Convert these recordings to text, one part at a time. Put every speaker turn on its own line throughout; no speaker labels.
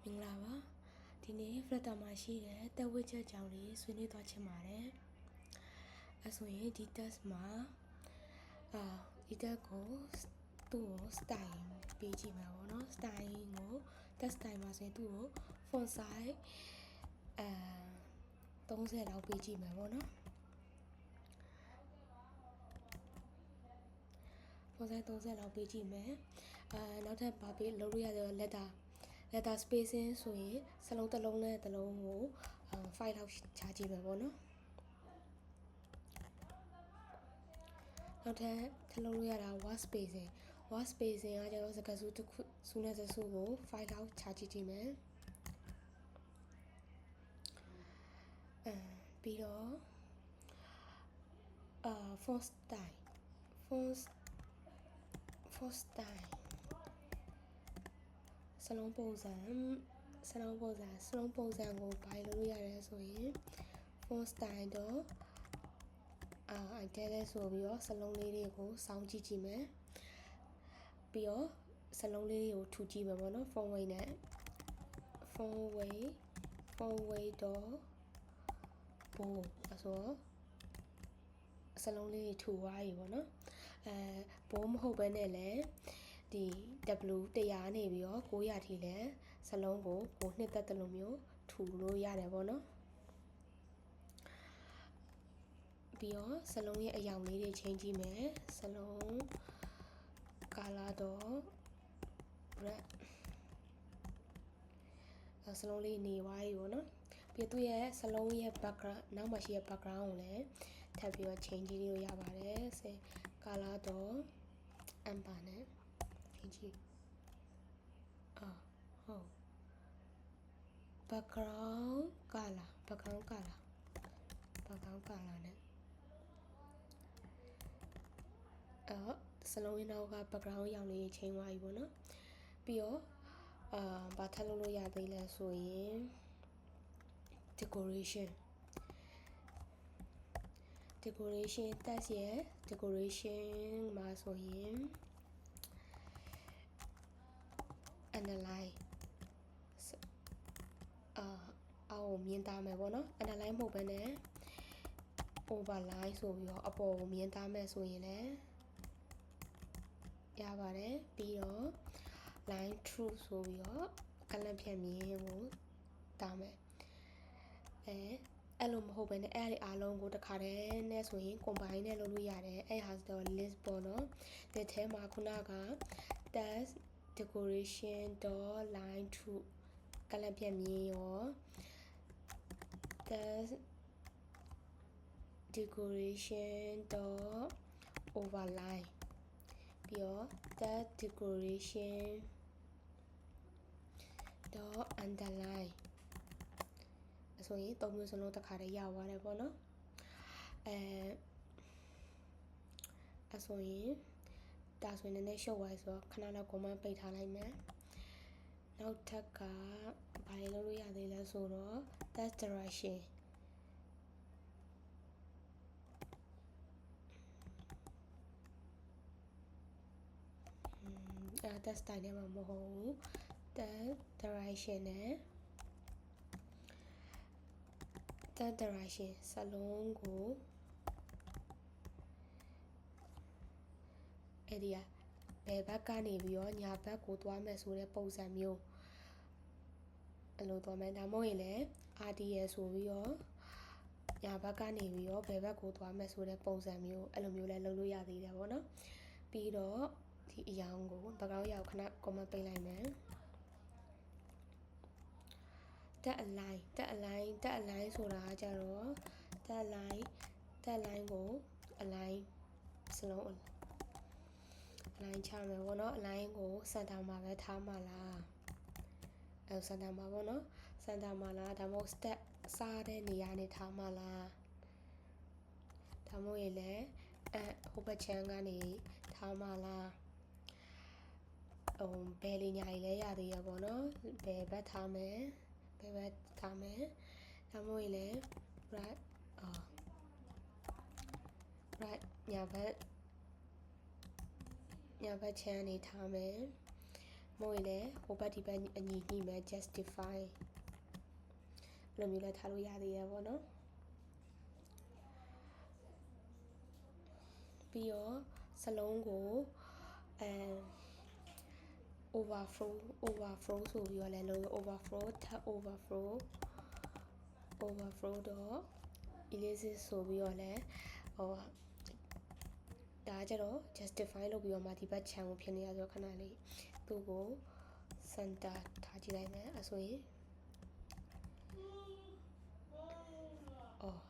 မင်္ဂလာပါဒီနေ့ flutter မှာရှိတဲ့တက်ဝစ်ချက်ကြောင့်လေးဆွေးနွေးသွားချင်ပါတယ်အဲဆိုရင်ဒီ test မှာဒီ test ကိုသူ့ကို style ပေးကြည့်မှာပေါ့နော် style ကို test style မှာဆိုရင်သူ့ကို font size 30လောက်ပေးကြည့်မှာပေါ့နော်font size 30လောက်ပေးကြည့်မယ်နောက်ထပ်ပါပေးလုပ်လို့ရတဲ့ letter spacing ဆိုရင်စလုံးတစ်လုံးနဲ့တစ်လုံးကို5လောက်ချကြည့်မယ်ပေါ့နော်နောက်ထပ်ထပ်လုပ်လို့ရတာ word spacing ကကျတော့စကားစုတစ်ခုစုနဲ့စစုကို5လောက်ချကြည့်ကြည့်မယ်ပြီးတော့ font style စလုံးပုံစံကိုဘာလို့လုပ်ရတယ်ဆိုရင် font style တော့အဲ့ဒါလဲဆိုပြီးတော့စလုံးလေးတွေကိုစောင်းကြည့်ကြည့်မယ်ပြီးတော့စလုံးလေးတွေကိုထူကြည့်မယ်ပေါ့နော် font weight နဲ့ font weight တော့ပို့ဆိုတော့စလုံးလေးတွေထူသွားပြီပေါ့နော်ဘိုးမဟုတ်ဘဲနဲ့လည်းဒီ W 100နေပြီးတော့900ထိလဲစလုံးကိုနှစ်သက်တယ်လို့မျိုးထူလို့ရတယ်ပေါ့နော်ပြီးတော့စလုံးရဲ့အယောင်လေးတွေချိန်ကြည့်မယ်စလုံး color တော့ red စလုံးလေးနေသွားပြီပေါ့နော်ပြီးသူ့ရဲ့စလုံးရဲ့ background နောက်မှာရှိတဲ့ background ကိုလည်းထပ်ပြီးတော့ change ကြည့်လို့ရပါတယ်color တော့ amber နဲ့ change ကြည့်ဟုတ် background color နဲ့စလုံးရင်းနောက်က background ရောင်လေးချိန်သွားပြီပေါ့နော်ပြီးတော့ဘာထပ်လုပ်လို့ရသေးလဲဆိုရင် decoration text ရဲ့ decoration မှာဆိုရင် underline အောက်မြင်သားမယ်ပေါ့နော် underline မဟုတ်ဘဲနဲ့ overline ဆိုပြီးတော့အပေါ်ကိုမြင်သားမယ်ဆိုရင်လည်းရပါတယ်ပြီးတော့ line through ဆိုပြီးတော့ကလန့်ဖြတ်မြင်ကိုတားမယ်အဲ့လိုမဟုတ်ဘဲနဲ့အဲ့ဒီအားလုံးကိုတစ်ခါတည်းနဲ့ဆိုရင် combine နဲ့လုပ်လို့ရတယ်အဲ့ဟာဆိုတော့ list ပေါ့နော်ဒီထဲမှာခုနက text decoration line through ကလန့်ဖြတ်မြင်ရော text decoration overline ပြီးတော့ text decoration underline ဆိုရင်သုံးမျိုးစလုံးတစ်ခါတည်းရသွားတယ်ပေါ့နော်အဲ့ဆိုရင်ဒါဆိုရင်လည်းရှုပ်သွားဆိုတော့ခဏလောက် comment ပိတ်ထားလိုက်မယ်နောက်ထပ်ကဘာတွေလုပ်လို့ရသေးလဲဆိုတော့ text direction text style နဲ့မှမဟုတ်ဘူး text direction နဲ့text direction စလုံးကိုအဲ့ဒီဘယ်ဘက်ကနေပြီးတော့ညာဘက်ကိုသွားမယ်ဆိုတဲ့ပုံစံမျိုးအဲ့လိုသွားမယ်ဒါမှမဟုတ်ရင်လည်း RDL ဆိုပြီးတော့ညာဘက်ကနေပြီးတော့ဘယ်ဘက်ကိုသွားမယ်ဆိုတဲ့ပုံစံမျိုးအဲ့လိုမျိုးလည်းလုပ်လို့ရသေးတယ်ပေါ့နော်ပြီးတော့ဒီအရောင်ကို background ရောက်ခဏ comment ပိတ်လိုက်မယ်တက်အလိုင်းဆိုတာကြတော့ တက်အလိုင်းကိုအလိုင်းစလုံးအလိုင်းချမယ်ပေါ့နော်အလိုင်းကိုစင်တာမှာပဲထားမှာလားစင်တာမှာပေါ့နော်စင်တာမှာလားဒါမှမဟုတ် step စားတဲ့နေရာနေထားမှာလားဒါမှမဟုတ်ရင်လည်းဟိုဘက်ချမ်းကနေထားမှာလားဘယ်လေးညာကြီးလဲရသေးရပေါ့နော်ဘယ်ဘက်ထားမယ်ဒါမှမဟုတ်ရင်လည်း right ညာဘက်ချမ်းနေထားမယ်မ မို့ရင်လည်းဟိုဘက်ဒီဘက်အညီညှိမယ် justify လိုမျိုးလည်းထားလို့ရသေးရပေါ့နော်ပြီးတော့စလုံးကိုoverflow ဆိုပြီးတော့လည်းလို့ overflow ထပ် overflow တော့ ellipsis ဆိုပြီးတော့လည်းဟောဒါကြတော့ justify လုပ်ပြီးတော့မှဒီဘက် channel ကိုဖြစ်နေရဆိုတော့ခဏလေးသူ့ကို center ထားကြည့်လိုက်မယ်အဲ့ဆိုရင်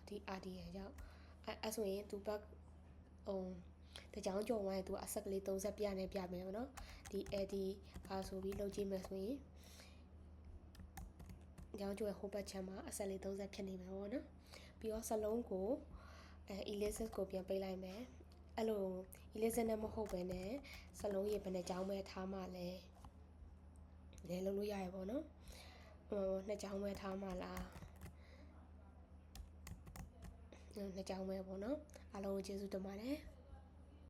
ဒီ RDN ကြောင့်အဲ့ဆိုရင်သူဘက်တကြောင်ကြော်ဝိုင်းသူအဆက်ကလေး30ပြနဲ့ပြမယ်ပေါ့နော်ဒီ AD ဆိုပြီးလုပ်ကြည့်မယ်ဆိုရင်ကြောင်ကြော်ဟိုဘက်ချမ်းမှာအဆက်လေး30ဖြစ်နေမှာပေါ့နော်ပြီးတော့စလုံးကိုellipsis ကိုပြန်ပိတ်လိုက်မယ်အဲ့လို ellipsis နဲ့မဟုတ်ဘဲနဲ့စလုံးရေဘယ်နှကြောင်ပဲထားမှလဲလည်းလုပ်လို့ရရပေါ့နော်နှစ်ကြောင်ပဲထားမှလားနှစ်ကြောင်ပဲပေါ့နော်အားလုံးကိုကျေးဇူးတင်ပါတယ်